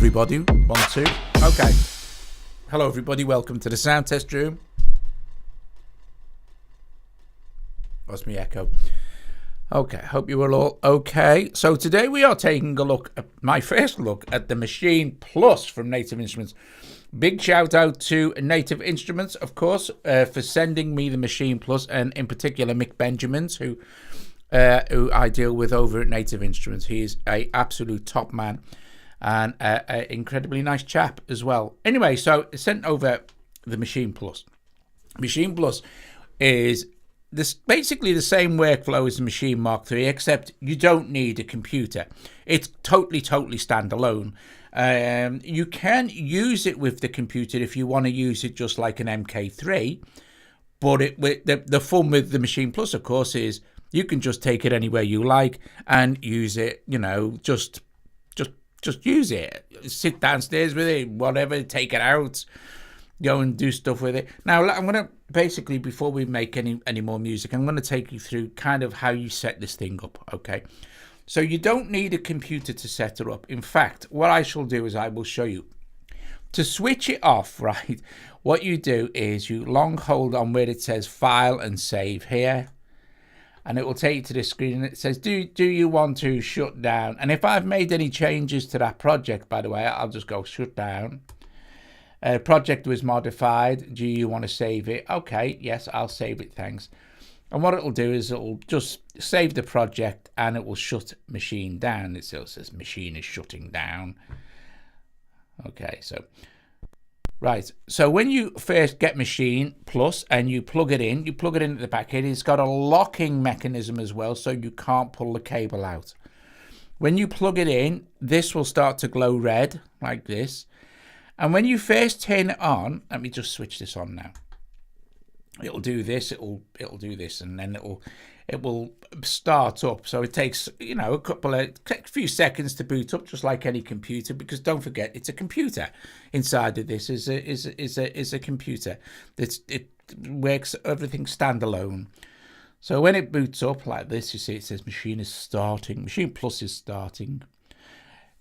everybody. 1, 2. Okay. Hello, everybody. Welcome to the sound test room. What's my echo? Okay, hope you are all okay. So today we are taking a look at my first look at the Maschine Plus from Native Instruments. Big shout out to Native Instruments, of course, for sending me the Maschine Plus, and in particular Mick Benjamins, who I deal with over at Native Instruments. He is an absolute top man and an incredibly nice chap as well. Anyway, so sent over the Maschine Plus. Maschine Plus is basically the same workflow as the Maschine Mark III, except you don't need a computer. It's totally standalone. You can use it with the computer if you want to use it just like an MK3, but the fun with the Maschine Plus, of course, is you can just take it anywhere you like and use it, you know, just use it. Sit downstairs with it, whatever, take it out, go and do stuff with it. Now, I'm going to basically, before we make any more music, I'm going to take you through kind of how you set this thing up, okay? So you don't need a computer to set it up. In fact, what I shall do is I will show you. To switch it off, right, what you do is you long hold on where it says File and Save here, and it will take you to this screen, and it says, do you want to shut down? And if I've made any changes to that project, by the way, I'll just go shut down. Project was modified. Do you want to save it? Okay, yes, I'll save it, thanks. And what it'll do is it'll just save the project and it will shut Maschine down. It still says Maschine is shutting down. Okay, so right. So when you first get Maschine Plus and you plug it in at the back here. It's got a locking mechanism as well, so you can't pull the cable out. When you plug it in, this will start to glow red like this. And when you first turn it on, let me just switch this on now. It'll do this, it'll do this, and then it will start up. So it takes, you know, a few seconds to boot up, just like any computer, because don't forget, it's a computer. Inside of this is a computer. It works everything standalone. So when it boots up like this, you see it says Maschine is starting. Maschine Plus is starting.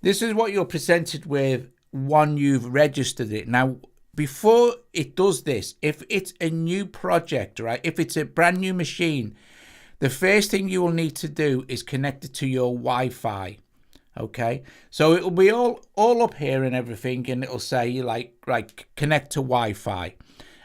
This is what you're presented with when you've registered it. Now, before it does this, if it's a new project, right, if it's a brand new machine, the first thing you will need to do is connect it to your Wi-Fi. Okay, so it will be all up here and everything, and it'll say like connect to Wi-Fi,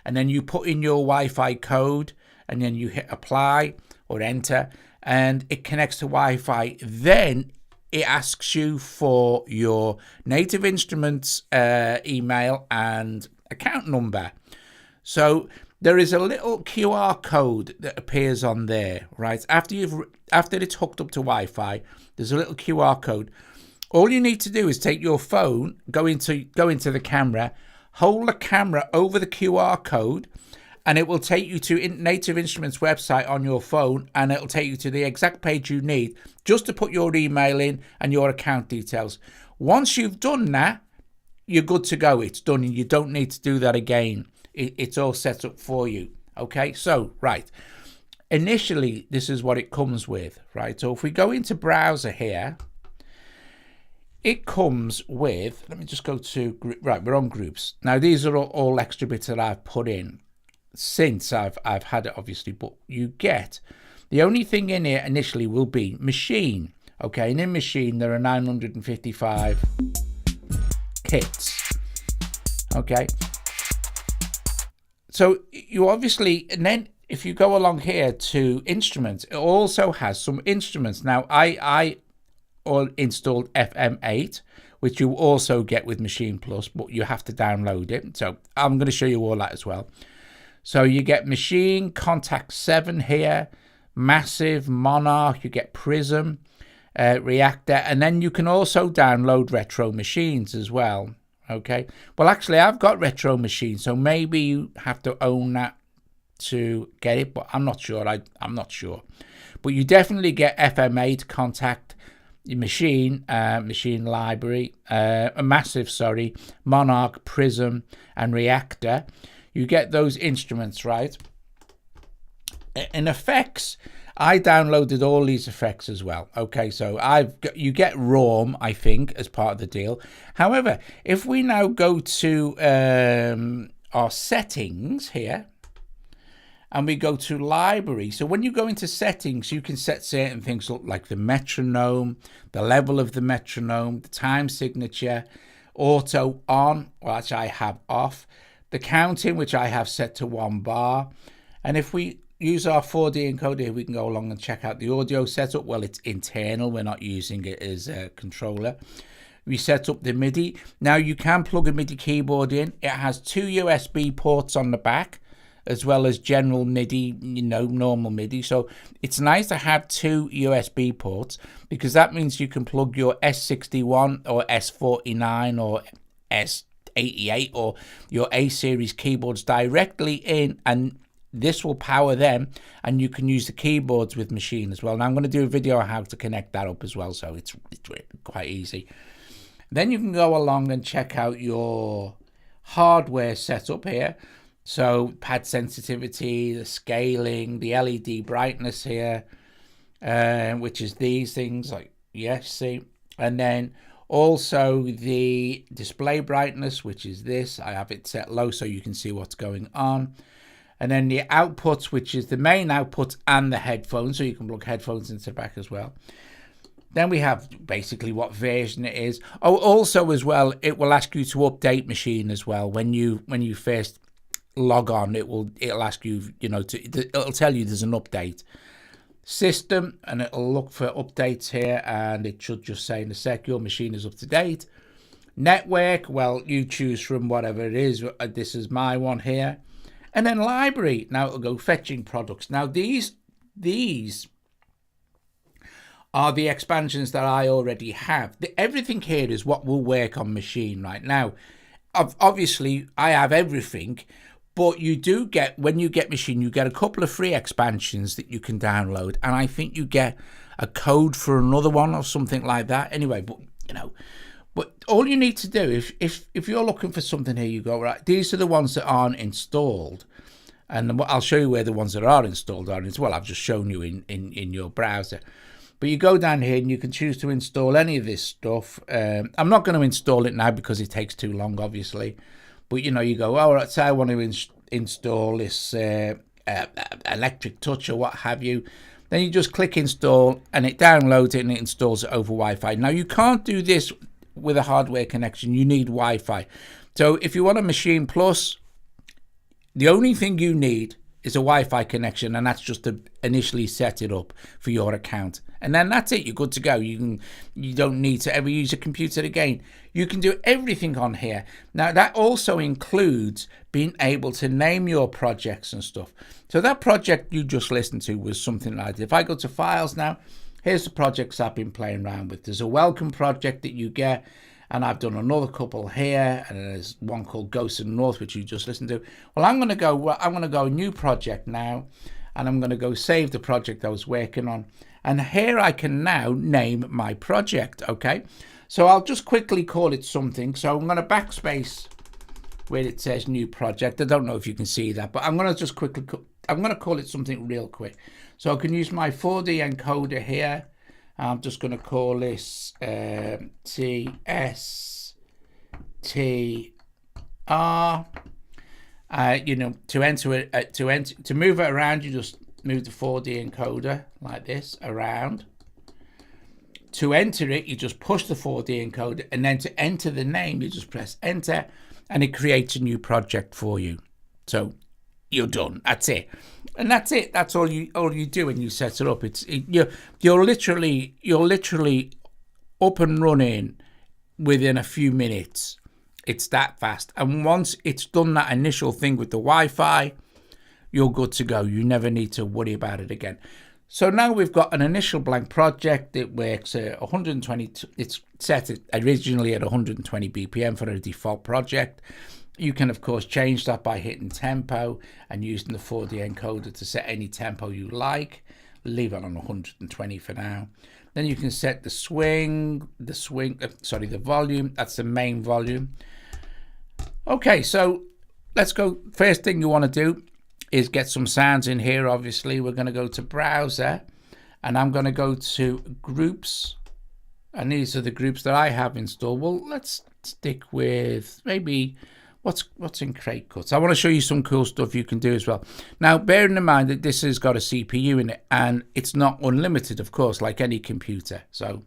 and then you put in your Wi-Fi code, and then you hit apply or enter, and it connects to Wi-Fi. Then it asks you for your Native Instruments email and account number. So there is a little QR code that appears on there, right? After it's hooked up to Wi-Fi, there's a little QR code. All you need to do is take your phone, go into the camera, hold the camera over the QR code, and it will take you to Native Instruments website on your phone, and it'll take you to the exact page you need just to put your email in and your account details. Once you've done that, you're good to go. It's done, and you don't need to do that again. It's all set up for you. Okay, so, right. Initially, this is what it comes with, right? So if we go into browser here, it comes with, let me just go to, right, we're on groups. Now, these are all extra bits that I've put in since I've had it, obviously, but you get, the only thing in here initially will be Maschine. Okay, and in Maschine, there are 955 kits. Okay, so you obviously, and then if you go along here to instruments, it also has some instruments. Now I installed FM8, which you also get with Maschine Plus, but you have to download it. So I'm going to show you all that as well. So you get Maschine, Contact 7 here, Massive, Monarch, you get Prism, Reactor, and then you can also download Retro Machines as well. Okay, well, actually, I've got Retro Machines, so maybe you have to own that to get it, but I'm not sure. I'm not sure, but you definitely get FM8, Contact, Maschine, Maschine Library, Massive, sorry, Monarch, Prism, and Reactor. You get those instruments, right? In effects, I downloaded all these effects as well. Okay, so you get RAW, I think, as part of the deal. However, if we now go to our settings here, and we go to library. So when you go into settings, you can set certain things up like the metronome, the level of the metronome, the time signature, auto on, which I have off, the counting, which I have set to 1 bar. And if we use our 4D encoder here, we can go along and check out the audio setup. Well, it's internal. We're not using it as a controller. We set up the Midi. Now you can plug a Midi keyboard in. It has 2 USB ports on the back, as well as general MIDI, normal MIDI. So it's nice to have 2 USB ports, because that means you can plug your S61 or S49 or S88 or your A series keyboards directly in, and this will power them, and you can use the keyboards with Maschine as well. Now I'm going to do a video on how to connect that up as well, so it's quite easy. Then you can go along and check out your hardware setup here. So pad sensitivity, the scaling, the LED brightness here, which is these things like, yes, see, and then also the display brightness, which is this. I have it set low so you can see what's going on. And then the outputs, which is the main output and the headphones, so you can plug headphones into the back as well. Then we have basically what version it is. Oh, also as well, it will ask you to update Maschine as well when you first log on. It'll ask you, it'll tell you there's an update system, and it'll look for updates here, and it should just say in a sec your machine is up to date. Network, well, you choose from whatever it is. This is my one here. And then library, now it'll go fetching products. Now these are the expansions that I already have. Everything here is what will work on Maschine right now. Obviously I have everything, but you do get, when you get Maschine, you get a couple of free expansions that you can download, and I think you get a code for another one or something like that. Anyway, but all you need to do, if you're looking for something here, you go, right, these are the ones that aren't installed, and I'll show you where the ones that are installed are as well. I've just shown you in your browser. But you go down here and you can choose to install any of this stuff. I'm not going to install it now because it takes too long, obviously. But, you go, all right, say I want to install this Electric Touch or what have you. Then you just click install, and it downloads it and it installs it over Wi-Fi. Now, you can't do this with a hardware connection. You need Wi-Fi. So if you want a Maschine Plus, the only thing you need is a Wi-Fi connection, and that's just to initially set it up for your account, and then that's it. You're good to go. You don't need to ever use a computer again. You can do everything on here. Now that also includes being able to name your projects and stuff. So that project you just listened to was something like that. If I go to files now, here's the projects I've been playing around with. There's a welcome project that you get, and I've done another couple here, and there's one called Ghosts in the North, which you just listened to. Well, I'm going to go new project now, and I'm going to go save the project I was working on. And here I can now name my project, okay? So I'll just quickly call it something. So I'm going to backspace where it says new project. I don't know if you can see that, but I'm going to just quickly, I'm going to call it something real quick. So I can use my 4D encoder here. I'm just going to call this TSTR. To move it around, you just move the 4D encoder like this around. To enter it, you just push the 4D encoder, and then to enter the name, you just press enter, and it creates a new project for you. So you're done. That's it. And that's it. That's all you do when you set it up. You're literally up and running within a few minutes. It's that fast. And once it's done that initial thing with the Wi-Fi, you're good to go. You never need to worry about it again. So now we've got an initial blank project. It works at 120. It's set originally at 120 BPM for a default project. You can, of course, change that by hitting tempo and using the 4D encoder to set any tempo you like. Leave it on 120 for now. Then you can set the volume. That's the main volume. Okay, so let's go. First thing you want to do is get some sounds in here. Obviously, we're going to go to browser, and I'm going to go to groups, and these are the groups that I have installed. Well, let's stick with maybe what's in Crate Cuts. I want to show you some cool stuff you can do as well. Now, bearing in mind that this has got a CPU in it, and it's not unlimited, of course, like any computer. So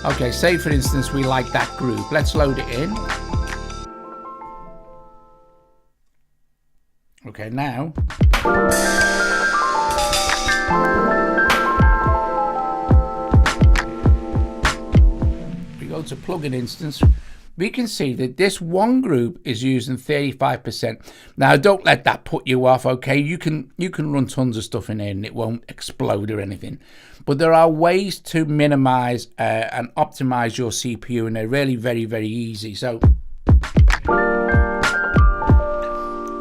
okay, say for instance we like that group. Let's load it in. Okay, now we go to plugin instance. We can see that this one group is using 35%. Now, don't let that put you off. Okay, you can run tons of stuff in here and it won't explode or anything. But there are ways to minimize and optimize your CPU, and they're really very, very easy. So,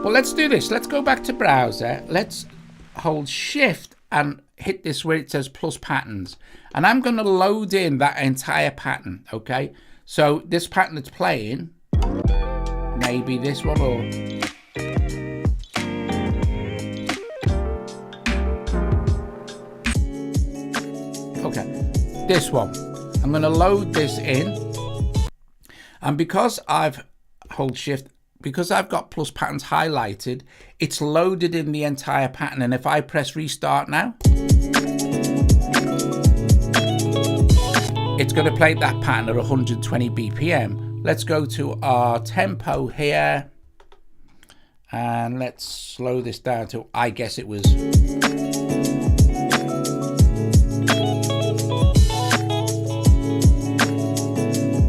well, let's do this. Let's go back to browser. Let's hold Shift and hit this where it says plus patterns, and I'm going to load in that entire pattern. Okay, so this pattern that's playing, maybe this one, or okay, this one. I'm going to load this in, and because I've hold Shift, because I've got plus patterns highlighted, it's loaded in the entire pattern. And if I press restart now, it's going to play that pattern at 120 BPM. Let's go to our tempo here, and let's slow this down to, I guess it was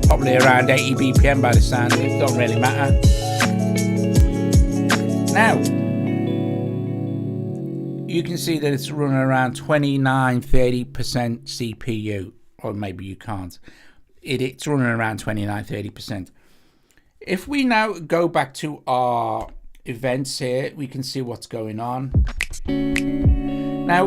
probably around 80 BPM by the sound of it. Don't really matter. Now, you can see that it's running around 29-30% CPU, or maybe you can't. It's running around 29-30%. If we now go back to our events here, we can see what's going on. Now,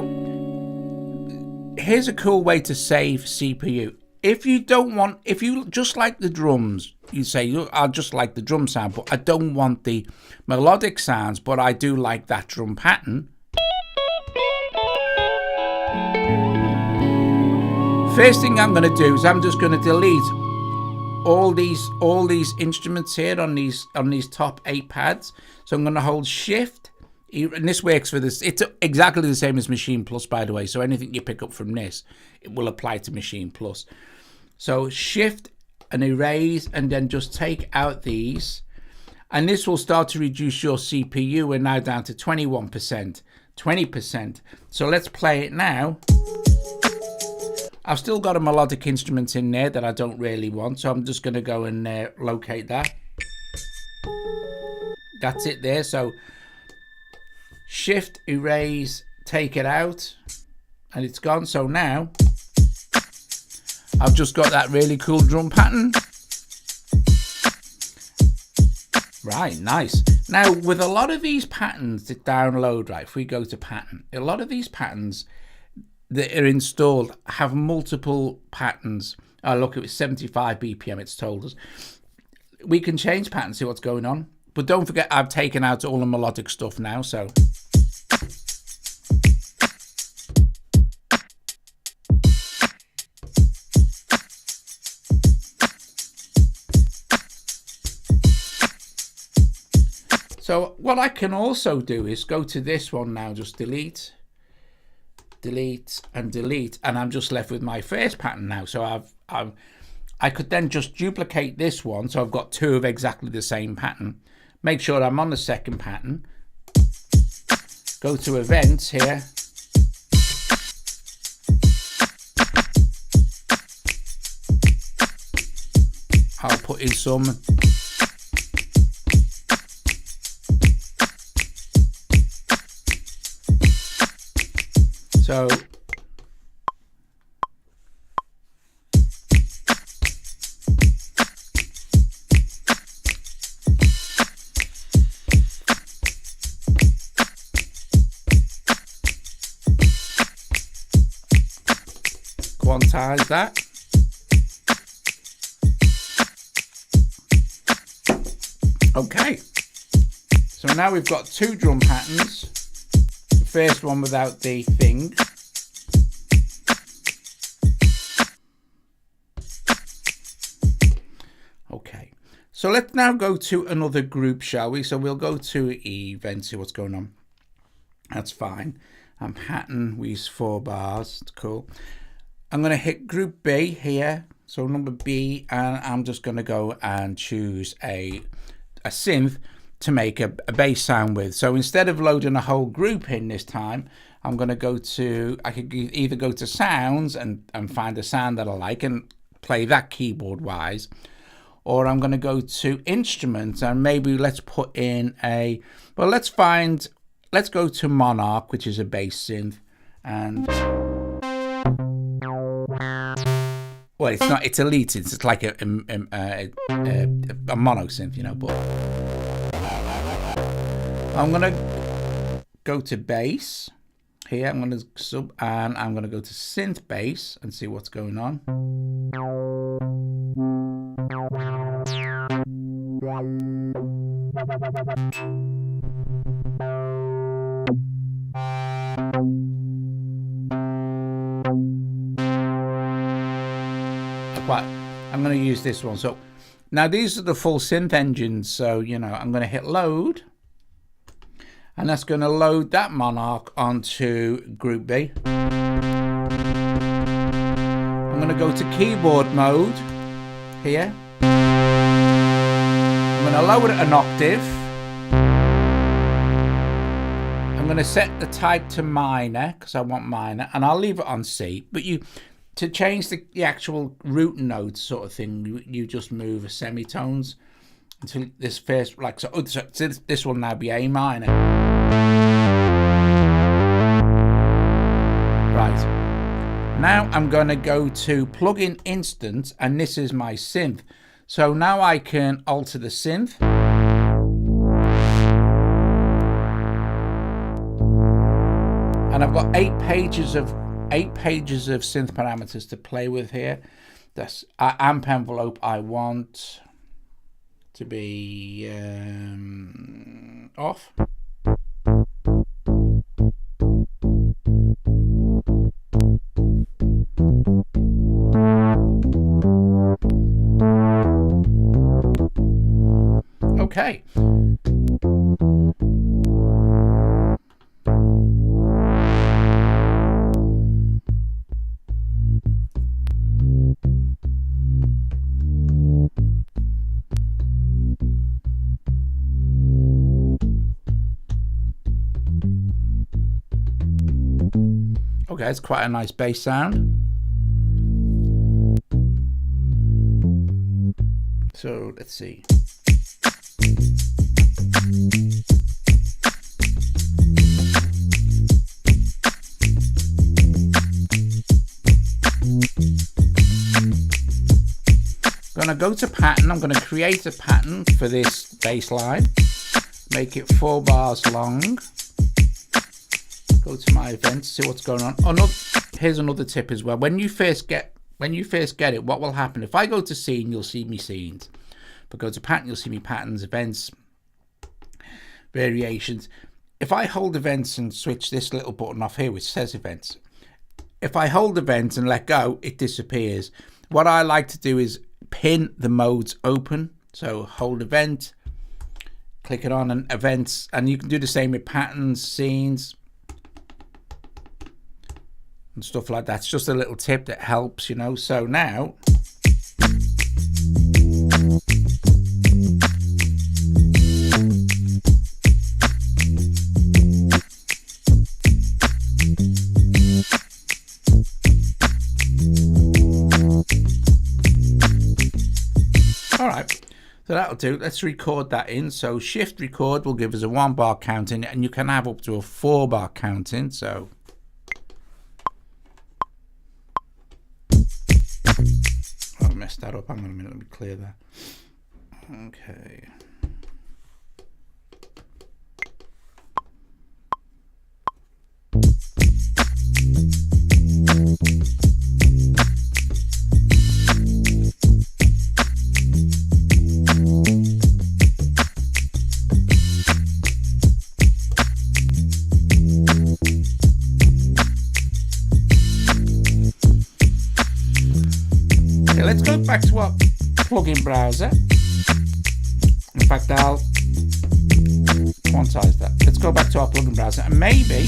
here's a cool way to save CPU. If you don't want, if you just like the drums, you say, I just like the drum sound, but I don't want the melodic sounds, but I do like that drum pattern. First thing I'm going to do is I'm just going to delete all these instruments here on these top 8 pads. So I'm going to hold Shift, and this works for this. It's exactly the same as Maschine Plus, by the way. So anything you pick up from this, it will apply to Maschine Plus. So Shift and erase, and then just take out these, and this will start to reduce your CPU. We're now down to 21%, 20%. So let's play it now. I've still got a melodic instrument in there that I don't really want, so I'm just going to go and locate that. That's it there. So Shift, erase, take it out, and it's gone. So now I've just got that really cool drum pattern. Right, nice. Now, with a lot of these patterns that download, right, if we go to pattern, a lot of these patterns that are installed have multiple patterns. Oh, look, it was 75 BPM, it's told us. We can change patterns, see what's going on. But don't forget, I've taken out all the melodic stuff now, so. So what I can also do is go to this one now, just delete, delete, and delete, and I'm just left with my first pattern now. So I could then just duplicate this one, so I've got 2 of exactly the same pattern. Make sure I'm on the second pattern. Go to events here. I'll put in some. So quantize that. Okay, so now we've got two drum patterns. The first one without the thing. Okay, so let's now go to another group, shall we? So we'll go to event, see what's going on. That's fine. Pattern, we use 4 bars, it's cool. I'm going to hit group B here, so number B, and I'm just going to go and choose a synth to make a bass sound with. So instead of loading a whole group in this time, I'm going to go to, I could either go to Sounds and find a sound that I like and play that keyboard wise, or I'm going to go to Instruments and maybe let's put in a, well, let's go to Monarch, which is a bass synth, and well, it's not, it's a lead synth, it's like a mono synth, you know, but I'm going to go to bass here, I'm going to sub, and I'm going to go to synth bass and see what's going on. I'm going to use this one. So now these are the full synth engines. So, you know, I'm going to hit load. And that's going to load that Monarch onto Group B. I'm going to go to keyboard mode here. I'm going to lower it an octave. I'm going to set the type to minor because I want minor, and I'll leave it on C. But to change the actual root note sort of thing, you just move a semitones until this first, like so. This will now be A minor. Right. Now I'm going to go to plugin instance, and this is my synth. So now I can alter the synth. And I've got 8 pages of synth parameters to play with here. That's amp envelope I want to be off. Okay. Okay, it's quite a nice bass sound. So let's see. I'm going to go to pattern. I'm going to create a pattern for this bass line. Make it 4 bars long. Go to my events, see what's going on. Here's another tip as well. When you first get it, what will happen? If I go to scene, you'll see me scenes. If I go to pattern, you'll see me patterns, events, variations. If I hold events and switch this little button off here, which says events, if I hold events and let go, it disappears. What I like to do is pin the modes open. So hold event, click it on, and events, and you can do the same with patterns, scenes, and stuff like that. It's just a little tip that helps, you know. So now all right, so that'll do. Let's record that in. So shift record will give us a 1 bar counting, and you can have up to a 4 bar counting. So I messed that up. Hang on a minute, let me clear that. Okay. back to our plugin browser. In fact, I'll quantize that. Let's go back to our plugin browser and maybe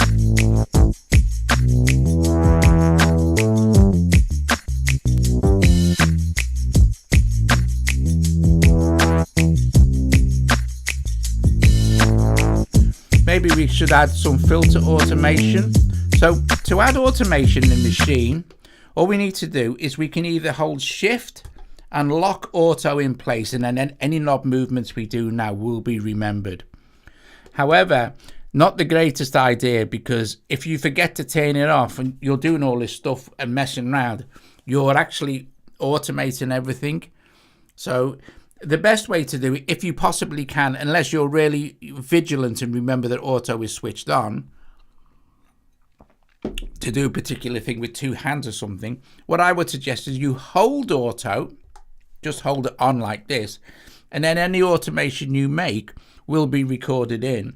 we should add some filter automation. So to add automation in Maschine, all we need to do is we can either hold shift and lock auto in place, and then any knob movements we do now will be remembered. However, not the greatest idea, because if you forget to turn it off and you're doing all this stuff and messing around, you're actually automating everything. So the best way to do it, if you possibly can, unless you're really vigilant and remember that auto is switched on, to do a particular thing with two hands or something, what I would suggest is you hold auto, just hold it on like this, and then any automation you make will be recorded in.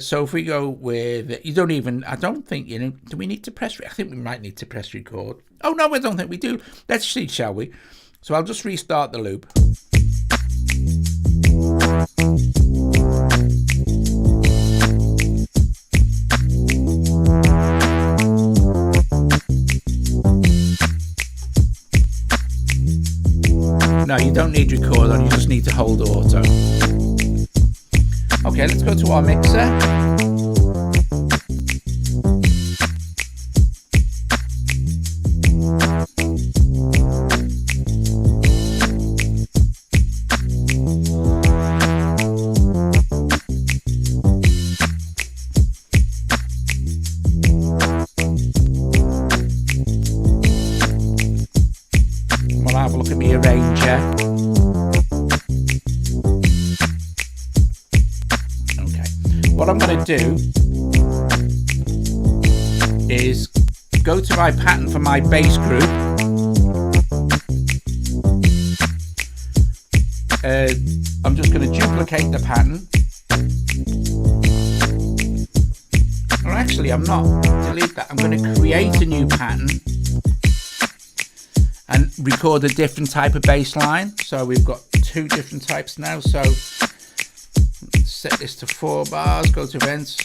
So if we go with, you don't even, I don't think, you know, do we need to press, I think we might need to press record. Oh no, I don't think we do. Let's see, shall we? So I'll just restart the loop. No, you don't need record on, you just need to hold auto. Okay, let's go to our mixer. We'll have a look at my arranger. What I'm going to do is go to my pattern for my bass group. I'm just going to duplicate the pattern. Or actually, I'm not. Delete that. I'm going to create a new pattern and record a different type of bass line. So we've got two different types now. So set this to 4 bars, go to events.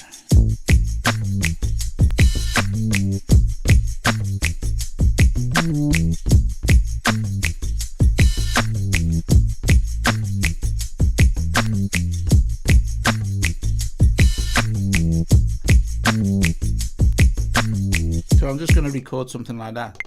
So I'm just going to record something like that.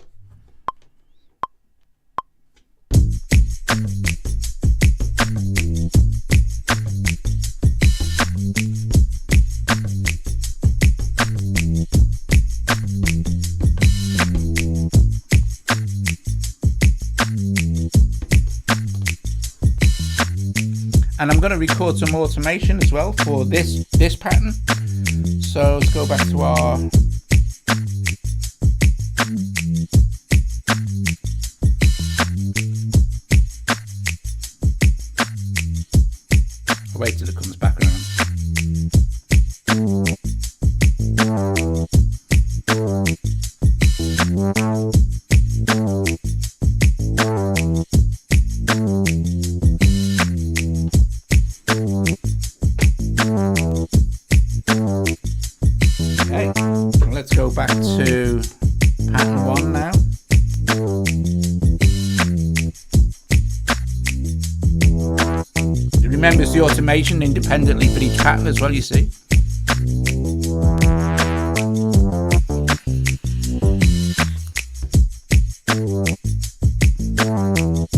And I'm going to record some automation as well for this pattern. So let's go back to our wait till it comes back around. Okay, let's go back to pattern 1 now. It remembers the automation independently for each pattern as well, you see.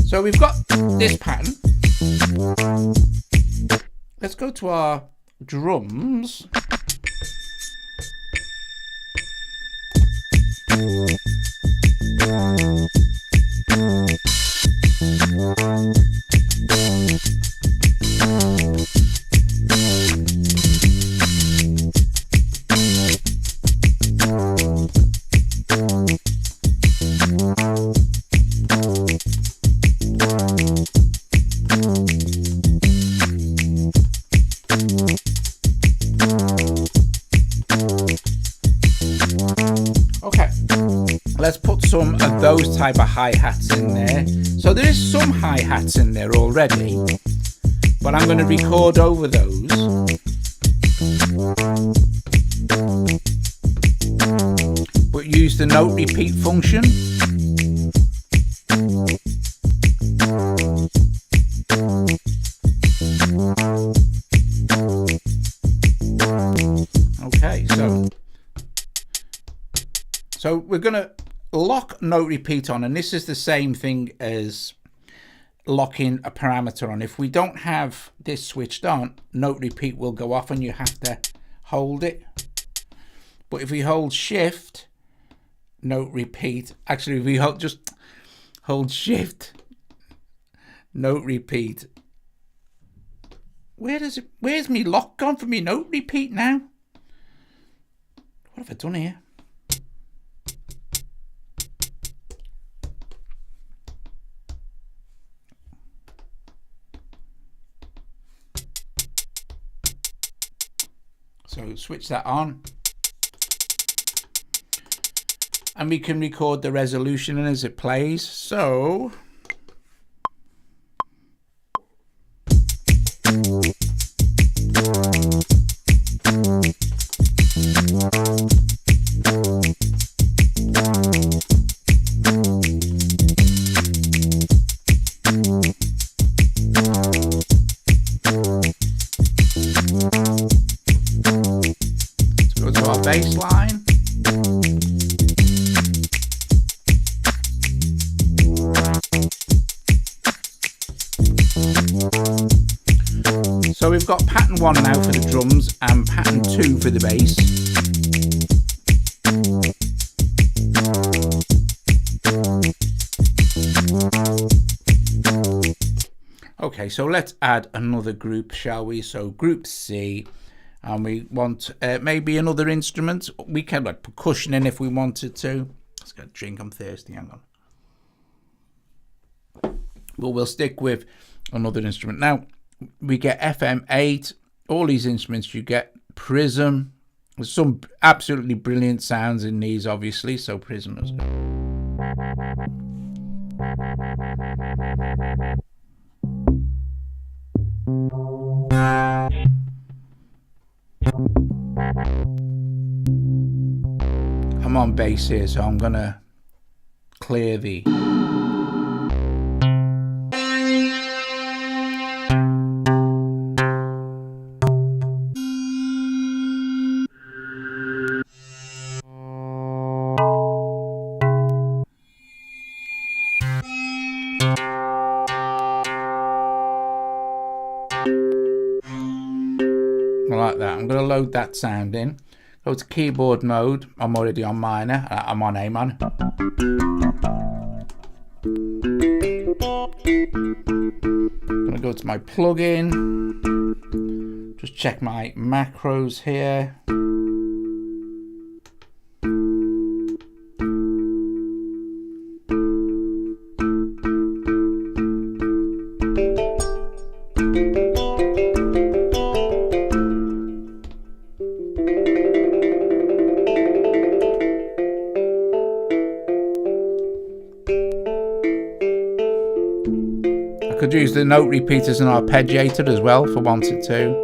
So we've got this pattern. Let's go to our drums. those type of hi-hats in there. So there is some hi-hats in there already, but I'm going to record over those. But use the note repeat function. Okay, so we're going to lock note repeat on, and this is the same thing as locking a parameter on. If we don't have this switched on, note repeat will go off and you have to hold it. But if we hold shift, note repeat, actually if we just hold shift, note repeat. Where's me lock gone for me note repeat now? What have I done here? So switch that on. And we can record the resolution as it plays. So let's go to our bass line. So we've got pattern 1 now for the drums and pattern 2 for the bass. Okay, so let's add another group, shall we? So group C, and we want maybe another instrument. We can like percussion in if we wanted to. Let's get a drink, I'm thirsty, hang on. Well, we'll stick with another instrument. Now, we get FM8, all these instruments you get, Prism. There's some absolutely brilliant sounds in these, obviously, so Prism is good. I'm on bass here, so I'm gonna clear the like that. I'm going to load that sound in. Go to keyboard mode. I'm already on minor. I'm on A minor. I'm going to go to my plugin. Just check my macros here. Could use the note repeaters and arpeggiator as well if I wanted to.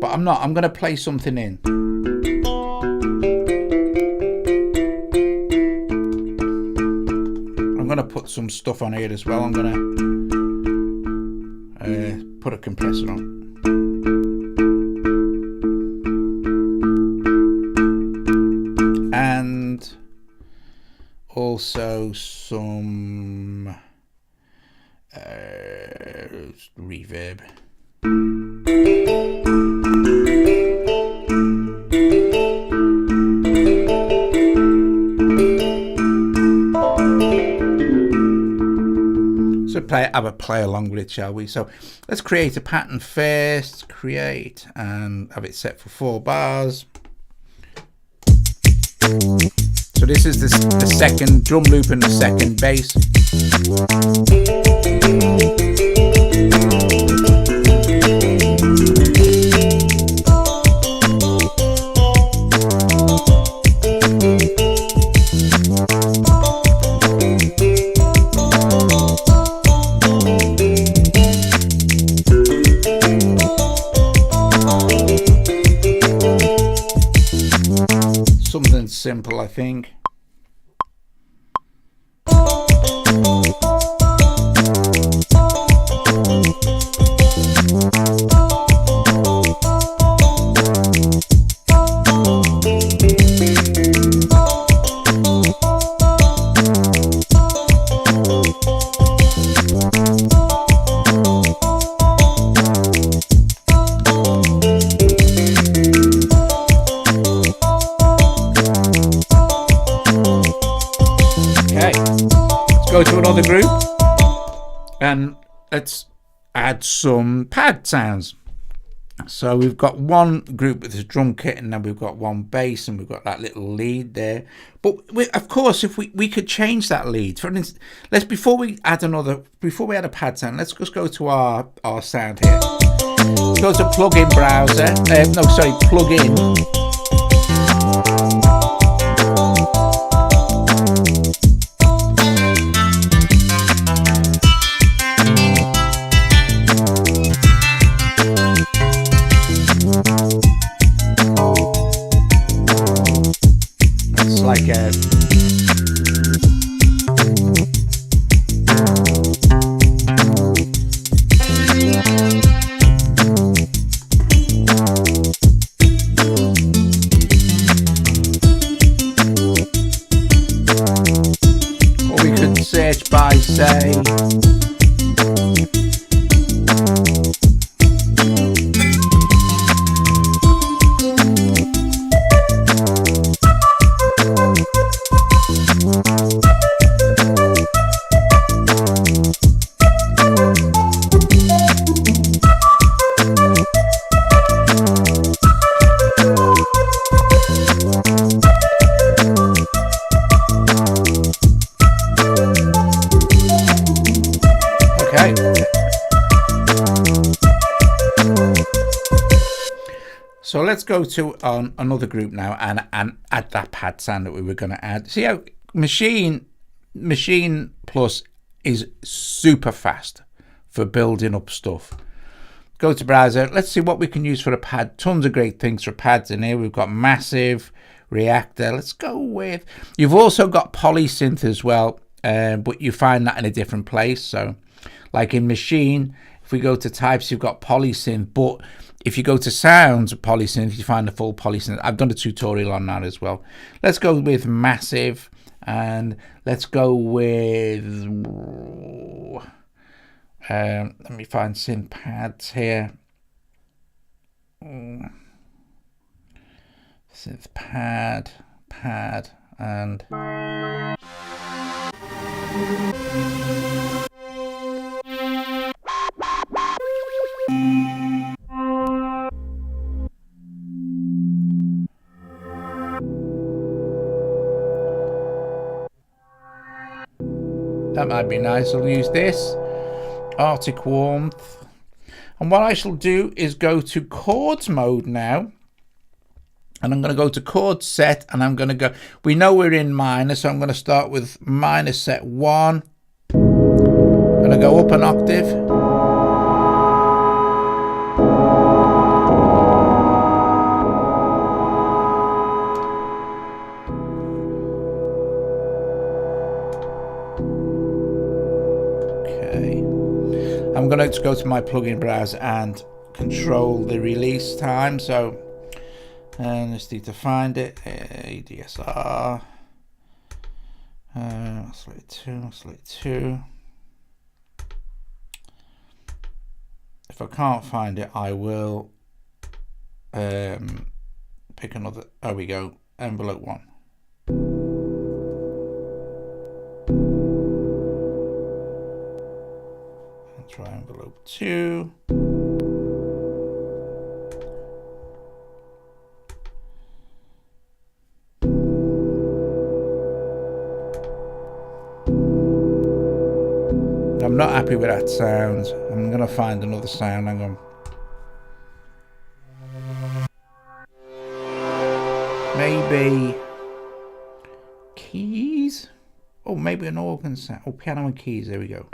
But I'm not, I'm going to play something in. I'm going to put some stuff on here as well. I'm going to put a compressor on. And also some reverb. So have a play along with it, shall we? So let's create a pattern first. Create and have it set for 4 bars. So this is the second drum loop and the second bass. simple, I think. Go to another group and let's add some pad sounds. So we've got one group with the drum kit, and then we've got one bass, and we've got that little lead there. But of course, if we could change that lead, for instance, before we add a pad sound, let's just go to our sound here. Go to plugin browser. Plugin. Like a or we could search by, say, so let's go to another group now and add that pad sound that we were going to add. See how Maschine Plus is super fast for building up stuff. Go to browser. Let's see what we can use for a pad. Tons of great things for pads in here. We've got Massive, Reactor. Let's go with. You've also got Polysynth as well, but you find that in a different place. So, like in Maschine, if we go to types, you've got Polysynth, but if you go to Sounds, Polysynth, you find the full Polysynth. I've done a tutorial on that as well. Let's go with Massive, and let's go with let me find synth pads here. Synth pad, and that might be nice. I'll use this Arctic Warmth, and what I shall do is go to chords mode now, and I'm going to go to chord set, and I'm going to go, we know we're in minor, so I'm going to start with minor set 1. I'm going to go up an octave, I'm going to go to my plugin browser and control the release time. So, and just need to find it. ADSR. Select 2. If I can't find it, I will pick another. There we go. Envelope 1. Try envelope 2. I'm not happy with that sound. I'm going to find another sound. Hang on. Maybe keys? Oh, maybe an organ sound. Oh, piano and keys. There we go.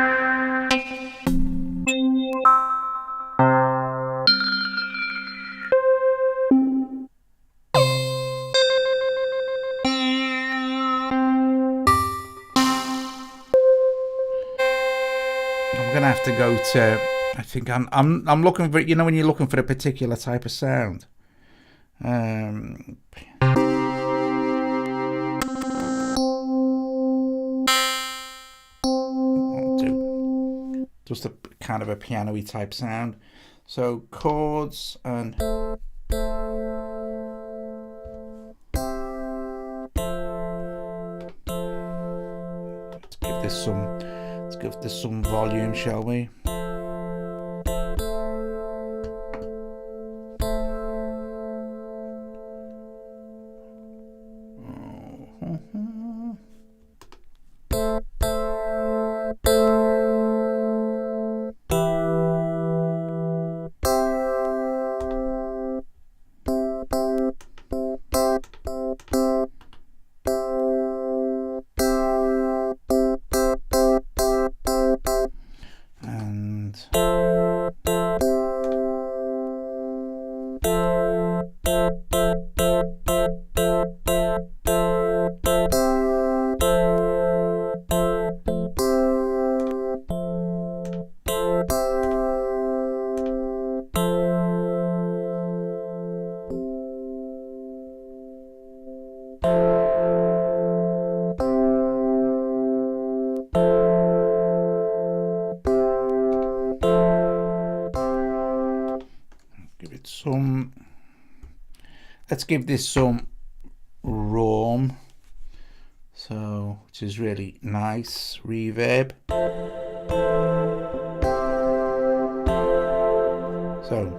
to go to. I think I'm looking for, you know, when you're looking for a particular type of sound. Just a kind of a piano-y type sound. So chords and let's give this some volume, shall we? Let's give this some roam, so which is really nice reverb. So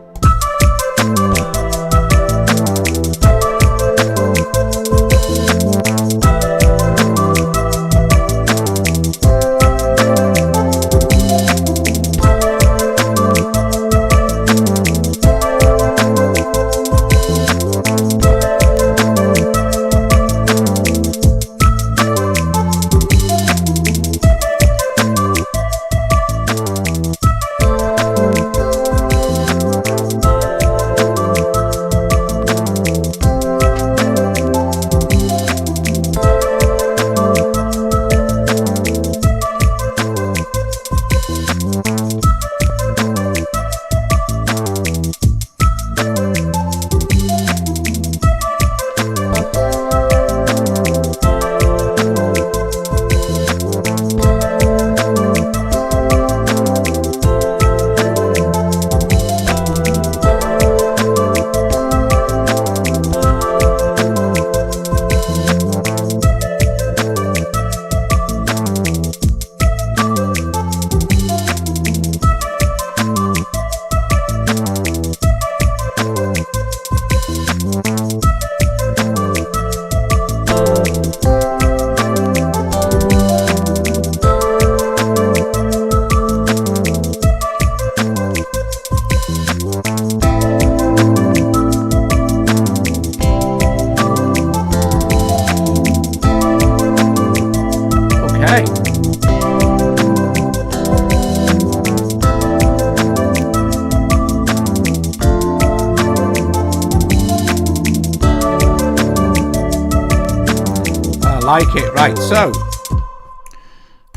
like it. Right, so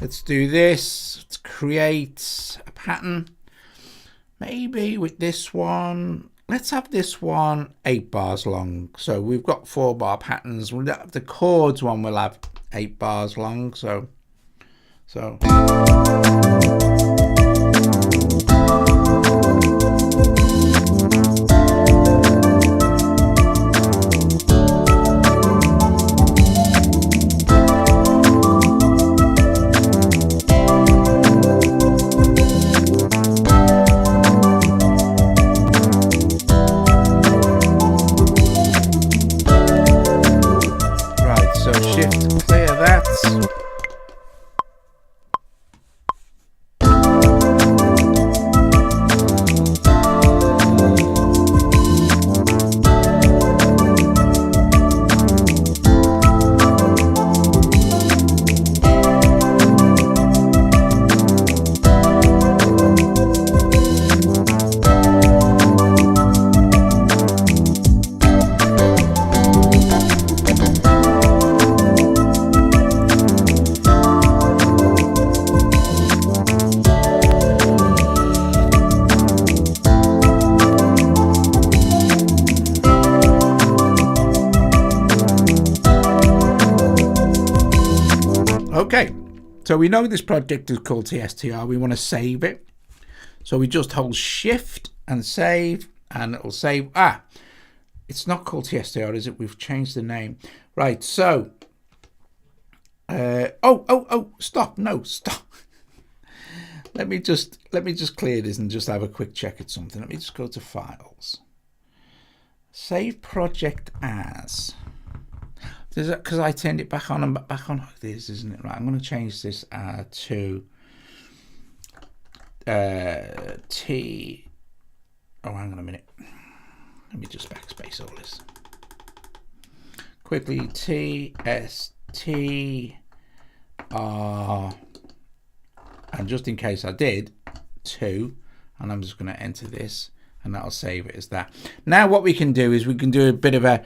let's do this. Let's create a pattern. Maybe with this one, let's have this one 8 bars long. So we've got 4-bar patterns. The chords one will have 8 bars long. So shift clear that. So we know this project is called TSTR. We want to save it. So we just hold Shift and save, and it'll save. It's not called TSTR, is it? We've changed the name. Right, so. Stop. No, stop. Let me just clear this and just have a quick check at something. Let me just go to Files. Save project as. Because I turned it back on and back on like this, isn't it? Right, I'm going to change this to T. Oh, hang on a minute. Let me just backspace all this quickly. TSTR, and just in case I did, 2, and I'm just going to enter this, and that'll save it as that. Now what we can do is we can do a bit of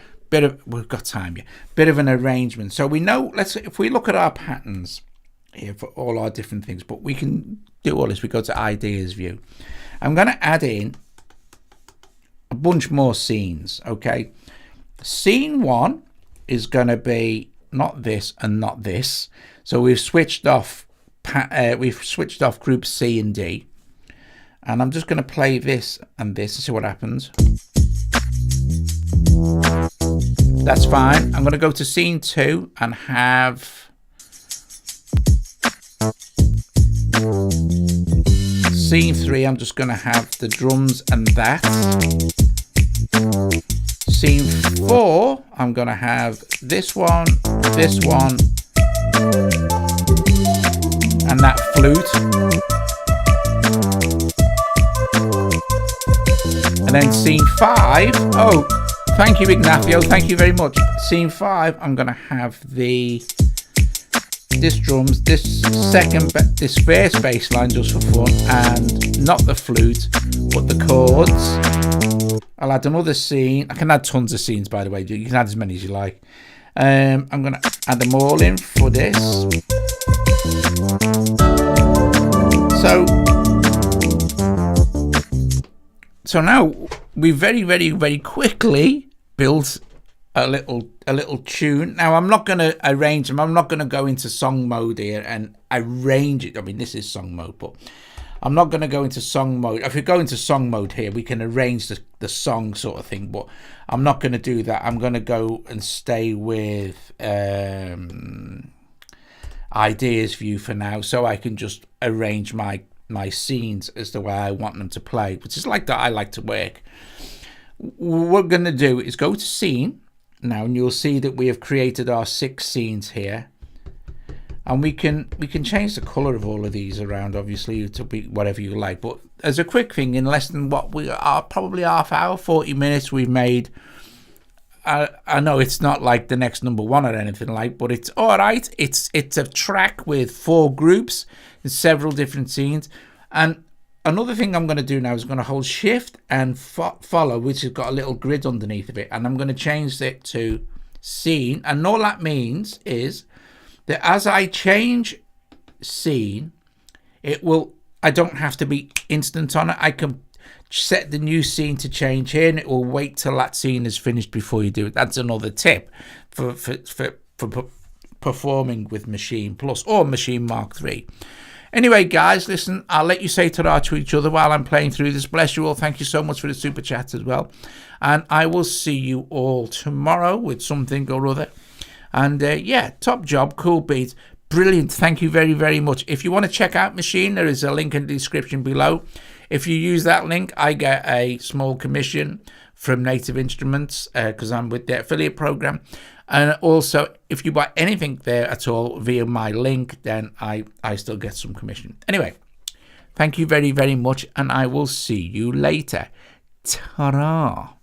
we've got time here, bit of an arrangement. So we know, if we look at our patterns here for all our different things, but we can do all this. We go to Ideas View. I'm going to add in a bunch more scenes. Okay, scene 1 is going to be not this and not this. So we've switched off group C and D, and I'm just going to play this and this and see what happens. That's fine. I'm going to go to scene 2 and have scene 3. I'm just going to have the drums and that. Scene 4, I'm going to have this one, and that flute. And then scene 5, oh, thank you, Ignacio, thank you very much. Scene 5, I'm going to have this drums, this first bass line just for fun, and not the flute, but the chords. I'll add another scene. I can add tons of scenes, by the way. You can add as many as you like. I'm going to add them all in for this. So now we very quickly built a little tune. Now I'm not going to arrange them. I'm not going to go into song mode here and arrange it. I mean, this is song mode, but I'm not going to go into song mode. If we go into song mode here, we can arrange the song sort of thing, but I'm not going to do that. I'm going to go and stay with Ideas View for now, so I can just arrange my scenes as the way I want them to play, which is like that I like to work. What we're going to do is go to scene now, and you'll see that we have created our 6 scenes here, and we can change the color of all of these around, obviously, to be whatever you like. But as a quick thing, in less than what we are, probably half hour, 40 minutes, we've made. I know it's not like the next number 1 or anything like, but it's all right. It's a track with 4 groups and several different scenes. And another thing I'm going to do now is going to hold Shift and follow, which has got a little grid underneath of it, and I'm going to change it to scene. And all that means is that as I change scene, I don't have to be instant on it. I can set the new scene to change here, and it will wait till that scene is finished before you do it. That's another tip for performing with Maschine Plus or Maschine Mark III. Anyway, guys, listen, I'll let you say ta-ra to each other while I'm playing through this. Bless you all. Thank you so much for the super chats as well. And I will see you all tomorrow with something or other. And yeah, top job, cool beat, brilliant. Thank you very much. If you want to check out Maschine, there is a link in the description below. If you use that link, I get a small commission from Native Instruments because I'm with their affiliate program. And also, if you buy anything there at all via my link, then I still get some commission. Anyway, thank you very much, and I will see you later. Ta-ra!